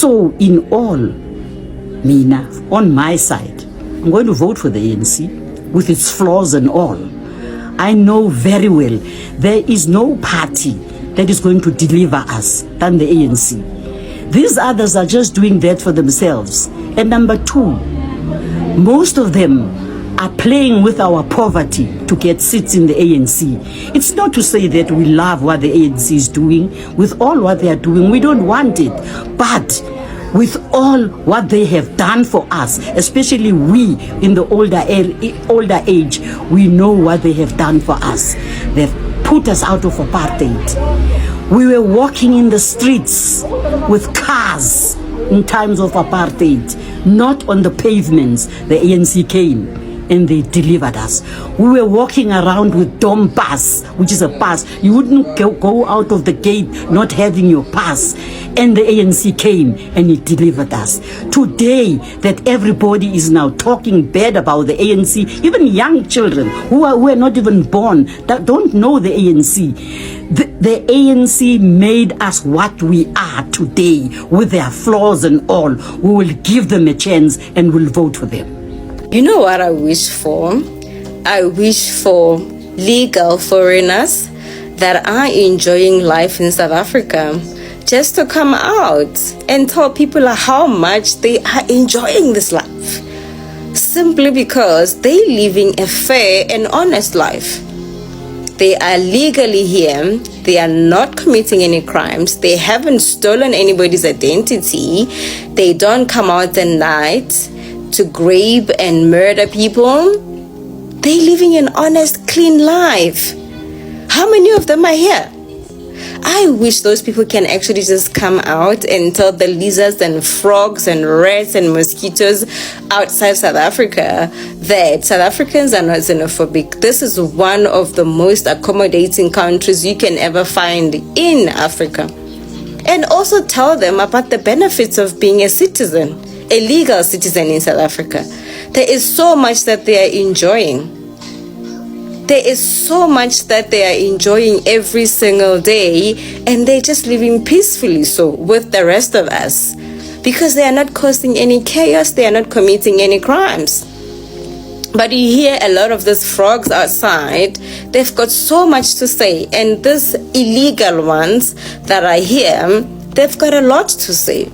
So in all, Mina, on my side, I'm going to vote for the ANC with its flaws and all. I know very well there is no party that is going to deliver us than the ANC. These others are just doing that for themselves. And number two, most of them are playing with our poverty to get seats in the ANC. It's not to say that we love what the ANC is doing. With all what they are doing, we don't want it. But with all what they have done for us, especially we in the older age, we know what they have done for us. They've put us out of apartheid. We were walking in the streets with cars in times of apartheid, not on the pavements. The ANC came and they delivered us. We were walking around with dom pass, which is a pass. You wouldn't go out of the gate not having your pass. And the ANC came and it delivered us. Today, that everybody is now talking bad about the ANC, even young children who are not even born, that don't know the ANC. The ANC made us what we are today with their flaws and all. We will give them a chance and we'll vote for them. You know what I wish for? I wish for legal foreigners that are enjoying life in South Africa just to come out and tell people how much they are enjoying this life. Simply because they're living a fair and honest life. They are legally here. They are not committing any crimes. They haven't stolen anybody's identity. They don't come out at night to grape and murder people. They're living an honest, clean life. How many of them are here? I wish those people can actually just come out and tell the lizards and frogs and rats and mosquitoes outside South Africa that South Africans are not xenophobic. This is one of the most accommodating countries you can ever find in Africa. And also tell them about the benefits of being a citizen, a legal citizen in South Africa. There is so much that they are enjoying. There is so much that they are enjoying every single day, and they're just living peacefully so with the rest of us because they are not causing any chaos, they are not committing any crimes. But you hear a lot of these frogs outside, they've got so much to say, and these illegal ones that are here, they've got a lot to say.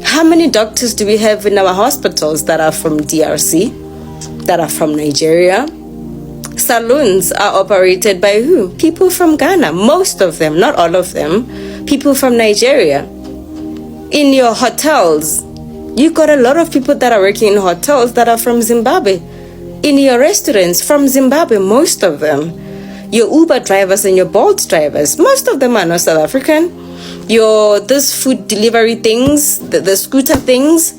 How many doctors do we have in our hospitals that are from DRC, that are from Nigeria? Saloons are operated by who? People from Ghana, most of them, not all of them, people from Nigeria. In your hotels, you got a lot of people that are working in hotels that are from Zimbabwe. In your restaurants, from Zimbabwe, most of them. Your Uber drivers and your Bolt drivers, most of them are not South African. This food delivery things, the scooter things,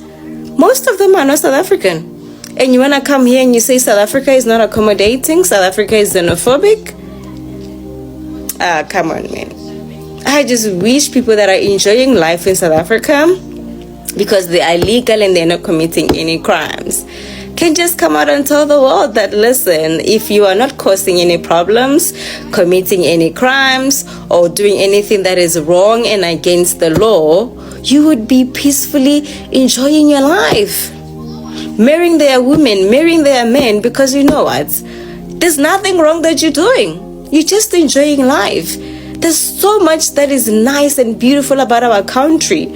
most of them are not South African. And you want to come here and you say South Africa is not accommodating, South Africa is xenophobic? Come on, man. I just wish people that are enjoying life in South Africa, because they are legal and they're not committing any crimes, can just come out and tell the world that, listen, if you are not causing any problems, committing any crimes, or doing anything that is wrong and against the law, you would be peacefully enjoying your life. Marrying their women, marrying their men, because you know what? There's nothing wrong that you're doing. You're just enjoying life. There's so much that is nice and beautiful about our country.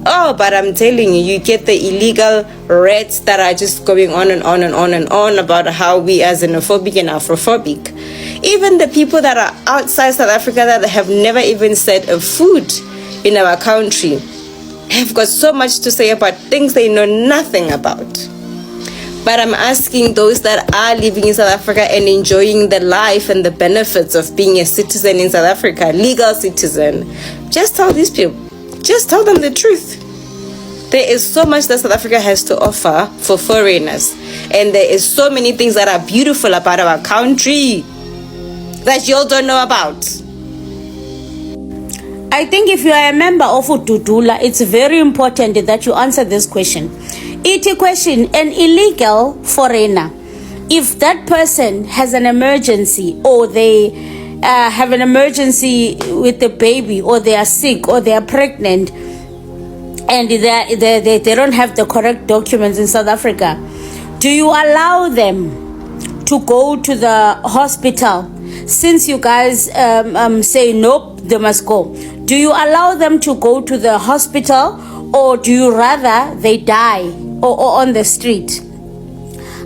Oh, but I'm telling you, you get the illegal rats that are just going on and on and on and on about how we are xenophobic and Afrophobic. Even the people that are outside South Africa that have never even said a food in our country have got so much to say about things they know nothing about. But I'm asking those that are living in South Africa and enjoying the life and the benefits of being a citizen in South Africa, legal citizen, just tell these people, just tell them the truth. There is so much that South Africa has to offer for foreigners. And there is so many things that are beautiful about our country that you all don't know about. I think if you are a member of Ututula, it's very important that you answer this question. It question, an illegal foreigner, if that person has an emergency, or they have an emergency with the baby, or they are sick, or they are pregnant, and they don't have the correct documents in South Africa, do you allow them to go to the hospital? Since you guys say nope, they must go, do you allow them to go to the hospital, or do you rather they die or on the street?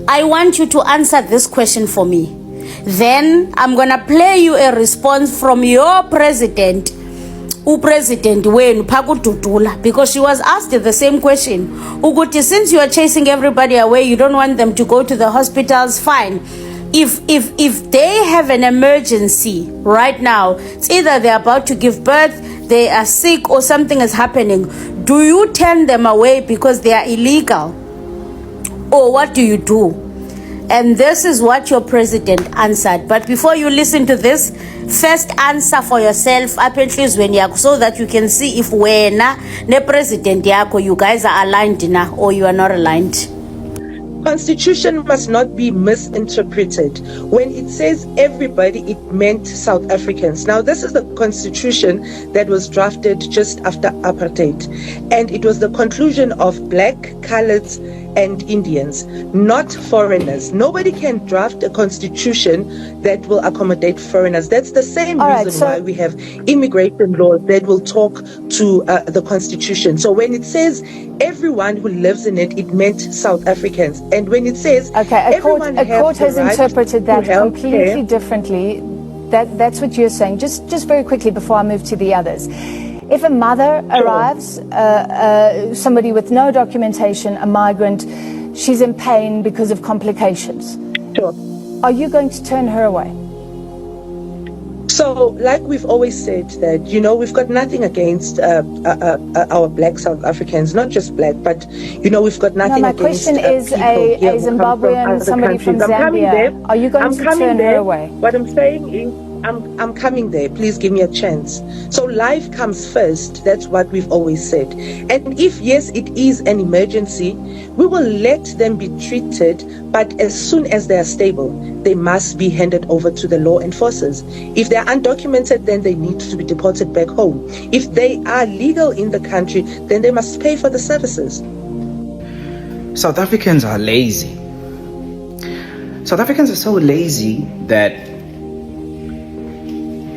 I want you to answer this question for me. Then I'm gonna play you a response from your president, President Wayne Pagututula, because she was asked the same question. Uguti, since you are chasing everybody away, you don't want them to go to the hospitals, fine. If they have an emergency right now, it's either they're about to give birth, they are sick, or something is happening, do you turn them away because they are illegal? Or what do you do? And this is what your president answered. But before you listen to this, first answer for yourself up enhlizweni yakho, so that you can see if wena ne president yakho you guys are aligned now or you are not aligned. Constitution must not be misinterpreted. When it says everybody, it meant South Africans. Now, this is the constitution that was drafted just after apartheid, and it was the conclusion of black, coloureds, and Indians, not foreigners. Nobody can draft a constitution that will accommodate foreigners. That's the same reason why we have immigration laws that will talk to the constitution. So when it says everyone who lives in it, it meant South Africans. And when it says a court has interpreted that completely differently. That's what you're saying. Just very quickly before I move to the others. If a mother arrives, somebody with no documentation, a migrant, she's in pain because of complications, are you going to turn her away? So, like we've always said, that, we've got nothing against our black South Africans, not just black, but, we've got nothing against. My question is a Zimbabwean, somebody from Zambia, are you going to turn her away? What I'm saying is, I'm coming there. Please give me a chance. So life comes first. That's what we've always said. And if, yes, it is an emergency, we will let them be treated. But as soon as they are stable, they must be handed over to the law enforcers. If they're undocumented, then they need to be deported back home. If they are legal in the country, then they must pay for the services. South Africans are lazy. South Africans are so lazy that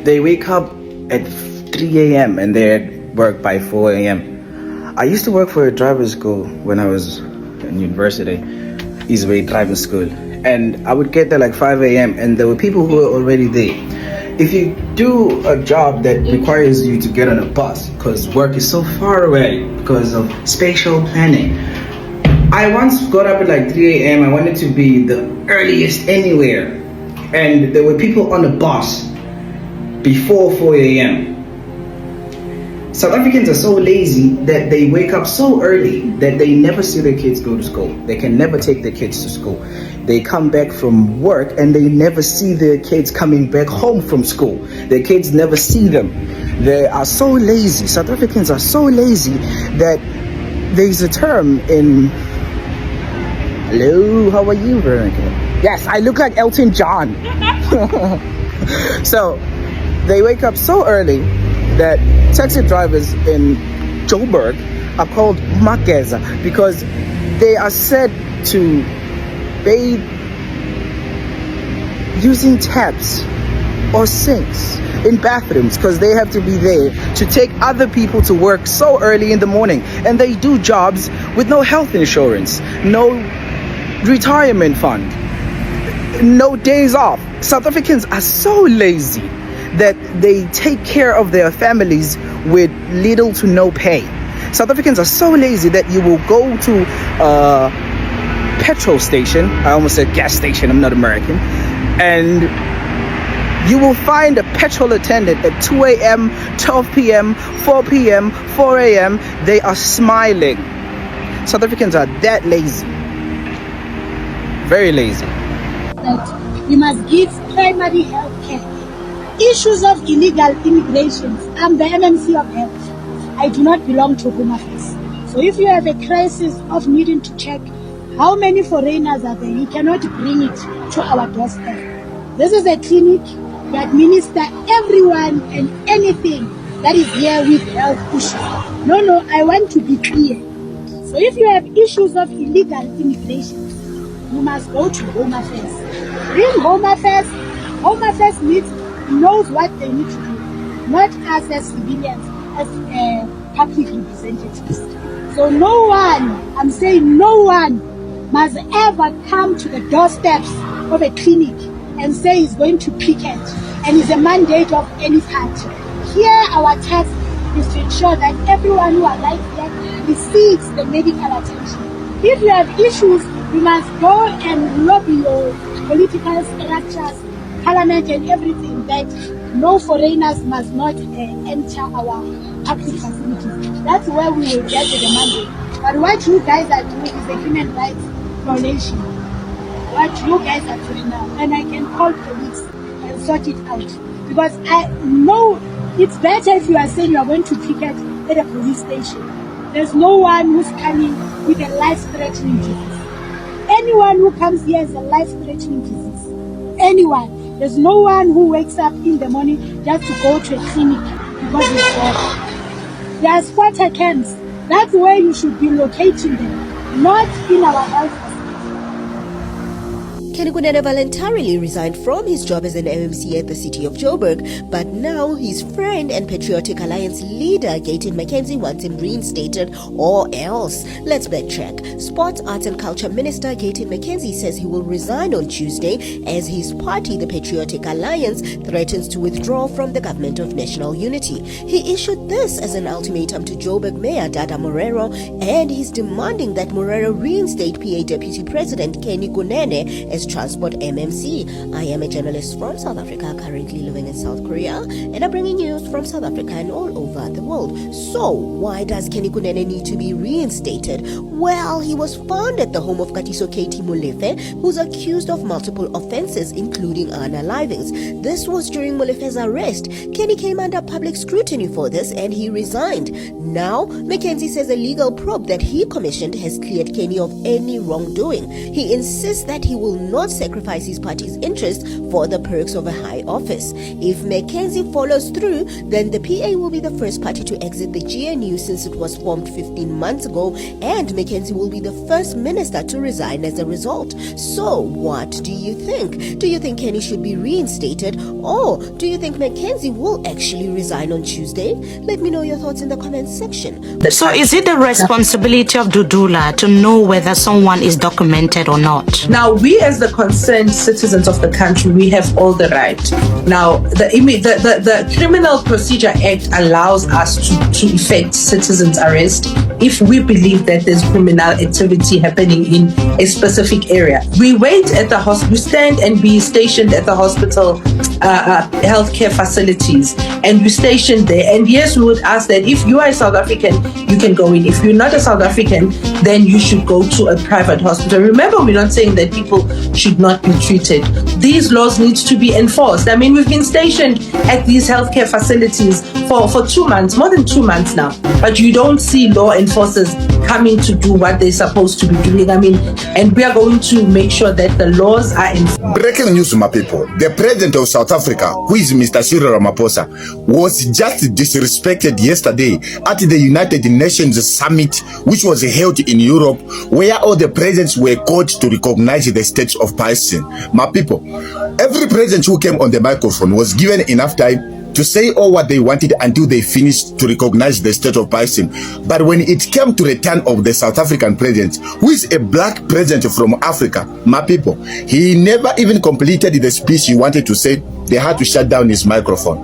they wake up at 3 a.m. and they're at work by 4 a.m. I used to work for a driver's school when I was in university, Eastway Driving School. And I would get there like 5 a.m. and there were people who were already there. If you do a job that requires you to get on a bus because work is so far away because of spatial planning. I once got up at like 3 a.m. I wanted to be the earliest anywhere. And there were people on the bus before 4 a.m. South Africans are so lazy that they wake up so early that they never see their kids go to school. They can never take their kids to school. They come back from work and they never see their kids coming back home from school. Their kids never see them. They are so lazy. South Africans are so lazy that there's a term in... Hello, how are you, Veronica? Yes, I look like Elton John. So, they wake up so early that taxi drivers in Joburg are called Mageza because they are said to bathe using taps or sinks in bathrooms because they have to be there to take other people to work so early in the morning. And they do jobs with no health insurance, no retirement fund, no days off. South Africans are so lazy that they take care of their families with little to no pay. South Africans are so lazy that you will go to a petrol station, I almost said gas station, I'm not American, and you will find a petrol attendant at 2 a.m., 12 p.m., 4 p.m., 4 a.m. They are smiling. South Africans are that lazy. Very lazy. That we must give primary health care. Issues of illegal immigrations. I'm the MMC of health. I do not belong to Home Affairs. So if you have a crisis of needing to check how many foreigners are there, you cannot bring it to our doorstep. This is a clinic that ministers everyone and anything that is here with health issues. No, I want to be clear. So if you have issues of illegal immigration, you must go to Home Affairs. Bring Home Affairs. Home Affairs knows what they need to do, not us as civilians, as public representatives. So no one, I'm saying no one, must ever come to the doorsteps of a clinic and say he's going to picket and is a mandate of any party. Here our task is to ensure that everyone who arrives here receives the medical attention. If you have issues, you must go and lobby your political structures, parliament and everything, that no foreigners must not enter our public facilities. That's where we will get the mandate. But what you guys are doing is a human rights violation. What you guys are doing now, and I can call police and sort it out. Because I know it's better if you are saying you are going to picket at a police station. There's no one who's coming with a life-threatening disease. Anyone who comes here is a life-threatening disease. Anyone. There's no one who wakes up in the morning just to go to a clinic because it's bored. There are squatter camps. That's where you should be locating them, not in our health facilities. Kenny voluntarily resigned from his job as an MMC at the city of Joburg, but now his friend and Patriotic Alliance leader, Gayton McKenzie, wants him reinstated or else. Let's backtrack. Sports, Arts and Culture Minister Gayton McKenzie says he will resign on Tuesday as his party, the Patriotic Alliance, threatens to withdraw from the Government of National Unity. He issued this as an ultimatum to Joburg Mayor Dada Morero, and he's demanding that Morero reinstate PA Deputy President Kenny Kunene as Transport MMC. I am a journalist from South Africa, currently living in South Korea, and I'm bringing news from South Africa and all over the world. So, why does Kenny Kunene need to be reinstated? Well, he was found at the home of Katiso Katie Molefe, who's accused of multiple offenses, including unalivings. This was during Molefe's arrest. Kenny came under public scrutiny for this and he resigned. Now, McKenzie says a legal probe that he commissioned has cleared Kenny of any wrongdoing. He insists that he will not sacrifice his party's interest for the perks of a high office. If McKenzie follows through, then the PA will be the first party to exit the GNU since it was formed 15 months ago, and McKenzie will be the first minister to resign as a result. So, what do you think? Do you think Kenny should be reinstated, or do you think McKenzie will actually resign on Tuesday? Let me know your thoughts in the comments section. So is it the responsibility of Dudula to know whether someone is documented or not? Now, we as the concerned citizens of the country, we have all the right. Now, the Criminal Procedure Act allows us to effect citizens' arrest if we believe that there's criminal activity happening in a specific area. We wait at the hospital, we stand and be stationed at the hospital healthcare facilities, and we stationed there. And yes, we would ask that if you are a South African, you can go in. If you're not a South African, then you should go to a private hospital. Remember, we're not saying that people should not be treated. These laws need to be enforced. I mean, we've been stationed at these healthcare facilities for 2 months, more than 2 months now, but you don't see law enforcers coming to do what they're supposed to be doing. I mean, and we are going to make sure that the laws are enforced. Breaking news, my people. The president of South Africa, who is Mr. Cyril Ramaphosa, was just disrespected yesterday at the United Nations Summit, which was held in Europe, where all the presidents were called to recognize the state of Palestine. My people, every president who came on the microphone was given enough time to say all what they wanted until they finished to recognize the state of Palestine. But when it came to the turn of the South African president, who is a black president from Africa, my people, he never even completed the speech he wanted to say. They had to shut down his microphone.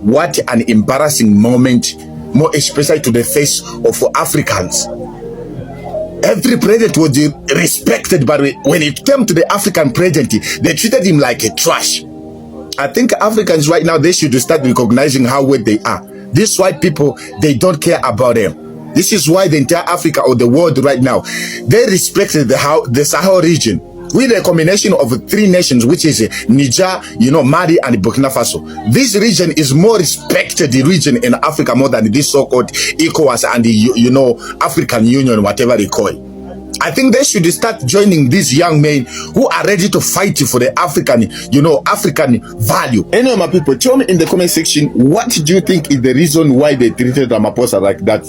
What an embarrassing moment, more especially to the face of Africans. Every president was respected, but when it came to the African president, they treated him like a trash. I think Africans right now, they should start recognizing how weak they are. These white people, they don't care about them. This is why the entire Africa or the world right now, they respected the Sahel region. With a combination of 3 nations, which is Niger, Mali and Burkina Faso. This region is more respected region in Africa more than this so-called ECOWAS and the, African Union, whatever they call it. I think they should start joining these young men who are ready to fight for the African, African value. Anyway, my people, tell me in the comment section, what do you think is the reason why they treated Ramaphosa like that?